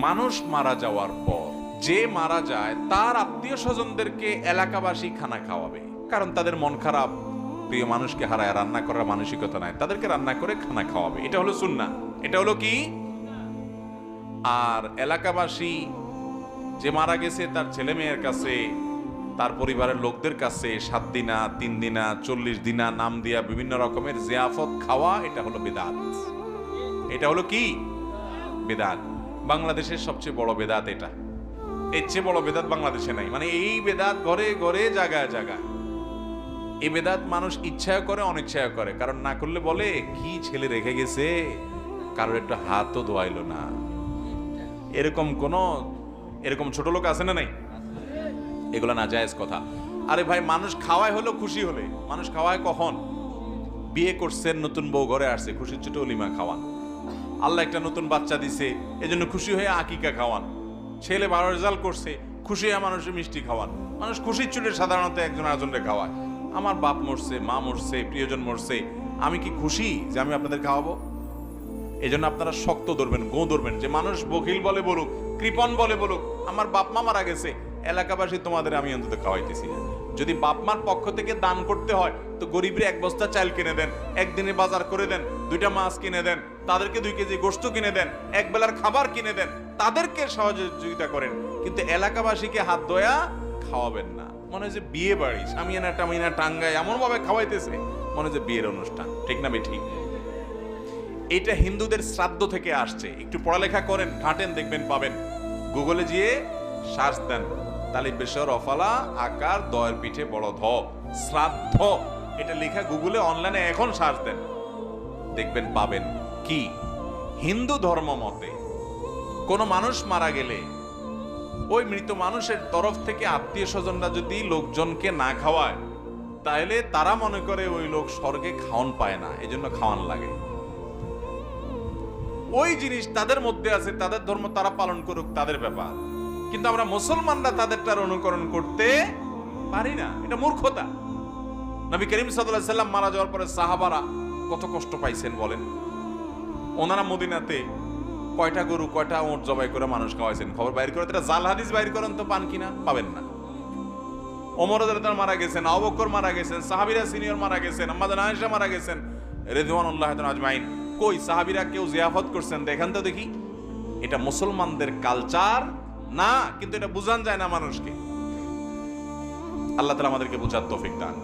মানুষ মারা যাওয়ার পর যে মারা যায় তার আত্মীয় স্বজনদেরকে এলাকাবাসী খানা খাওয়াবে, কারণ তাদের মন খারাপ, প্রিয় মানুষকে হারায় রান্না করার মানসিকতা নাই, তাদেরকে রান্না করে খানা খাওয়াবে। এটা হলো সুন্নাহ। এটা হলো কি? আর এলাকাবাসী যে মারা গেছে তার ছেলে মেয়ের কাছে, তার পরিবারের লোকদের কাছে 7 দিনা 3 দিনা 40 দিনা নাম দিয়া বিভিন্ন রকমের জিয়াফত খাওয়া, এটা হলো বিদআত। এটা হলো কি? বিদআত। বাংলাদেশের সবচেয়ে বড় বেদাত এটা। এর চেয়ে বড় বেদাত বাংলাদেশে নাই। মানে এই বেদাত ঘরে ঘরে জায়গায় জায়গায়। এই বেদাত মানুষ ইচ্ছায় করে অনিচ্ছায় করে, কারণ না করলে বলে কি ছেলে রেখে গেছে, কারোর একটু হাতও ধোয়াইলো না। এরকম ছোট লোক আছে না নাই? এগুলো না জায়েজ কথা। আরে ভাই, মানুষ খাওয়ায় হলো খুশি হলে। মানুষ খাওয়ায় কখন? বিয়ে করছেন, নতুন বউ ঘরে আসছে, খুশির ছোট অলিমা খাওয়ান। আল্লাহ একটা নতুন বাচ্চা দিছে, এজন্য খুশি হয়ে আকিকা খাওয়ান। ছেলে ভালো রেজাল্ট করছে, খুশি হয়ে মানুষের মিষ্টি খাওয়ান। মানুষ খুশির চুটে সাধারণত একজন আরেকজনকে খাওয়ায়। আমার বাপ মরছে, মা মরছে, প্রিয়জন মরছে, আমি কি খুশি যে আমি আপনাদের খাওয়াবো? এই জন্য আপনারা শক্ত ধরবেন, গো ধরবেন, যে মানুষ বখিল বলে বলুক, কৃপণ বলে বলুক, আমার বাপ মা মারা গেছে, এলাকাবাসী তোমাদের আমি অন্তত খাওয়াইতেছি না। যদি বাপ মার পক্ষ থেকে দান করতে হয় তো গরিবরে 1 বস্তা চাল কিনে দেন, একদিনে বাজার করে দেন, 2টা মাছ কিনে দেন, তাদেরকে 2 কেজি গোশত কিনে দেন, এক বেলার খাবার কিনে দেন, তাদেরকে সহযোগিতা করেন। কিন্তু এলাকাবাসীকে হাত ধোয়া খাওয়াবেন না। মনে হয় যে বিয়ে বাড়ি, সামিয়ানা টামিয়ানা টাঙ্গায় এমন ভাবে খাওয়াইতেছে, মনে হয় যে বিয়ের অনুষ্ঠান। ঠিক না ঠিক? এটা হিন্দুদের শ্রাদ্ধ থেকে আসছে। একটু পড়ালেখা করেন, ঘাটেন, দেখবেন পাবেন। গুগলে গিয়ে সার্চ দেন, তালি বেসর অফালা আকার দয়ের পিঠে বড় ধ শ্রাদ্ধ, এটা লেখা গুগলে অনলাইনে এখন সার্চ দেন, দেখবেন পাবেন। কি? হিন্দু ধর্ম মতে কোন মানুষ মারা গেলে ওই মৃত মানুষের তরফ থেকে আত্মীয় স্বজনরা যদি লোকজনকে না খাওয়ায়, তাহলে তারা মনে করে ওই লোক স্বর্গে খাওয়ান পায় না, এজন্য খাওয়ান লাগে। ওই জিনিস তাদের মধ্যে আছে, তাদের ধর্ম তারা পালন করুক, তাদের ব্যাপার। কিন্তু আমরা মুসলমানরা তাদেরটার অনুকরণ করতে পারি না, এটা মূর্খতা। নবী করিম সাল্লাল্লাহু আলাইহি সাল্লাম মারা যাওয়ার পরে সাহাবারা কত কষ্ট পাইছেন বলেন। ওনারা মদিনাতে কয়টা গরু কয়টা উট জবাই করে মানুষ খাওয়াইছেন, খবর বাইর করে। এটা জাল হাদিস বাইর করেন তো পান কিনা? পাবেন না। ওমর রাদিয়াল্লাহু মারা গেছেন, আবু বকর মারা গেছেন, সাহাবীরা সিনিয়র মারা গেছেন, আম্মা জান আয়েশা মারা গেছেন, রিদওয়ানুল্লাহি তাআলা আজমাইন। কই সাহাবীরা কেউ জিয়াফত করছেন? দেখেন তো দেখি। এটা মুসলমানদের কালচার না, কিন্তু এটা বুঝান যায় না মানুষকে। আল্লাহ তাআলা আমাদেরকে বুঝার তৌফিক দান।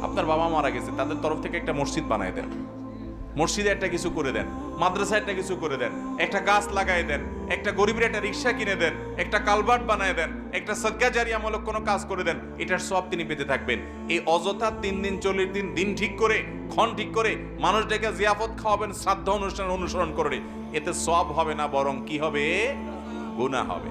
আপনার বাবা মারা গেছে, তাদের তরফ থেকে একটা মসজিদ বানায় দেন, মসজিদে একটা কিছু করে দেন, মাদ্রাসায় একটা কিছু করে দেন, একটা গাছ লাগাই দেন, একটা গরিবের একটা রিক্সা কিনে দেন, একটা কালভার্ট বানায় দেন, একটা সদকা জারিয়ামূলক কোনো কাজ করে দেন, এটার সওয়াব তিনি পেতে থাকবেন। এই অযথা 3 দিন 40 দিন দিন ঠিক করে, ক্ষণ ঠিক করে মানুষ ডেকে জিয়াফত খাওয়াবেন, শ্রাদ্ধ অনুষ্ঠান অনুসরণ করে, এতে সওয়াব হবে না, বরং কি হবে? গুনাহ হবে।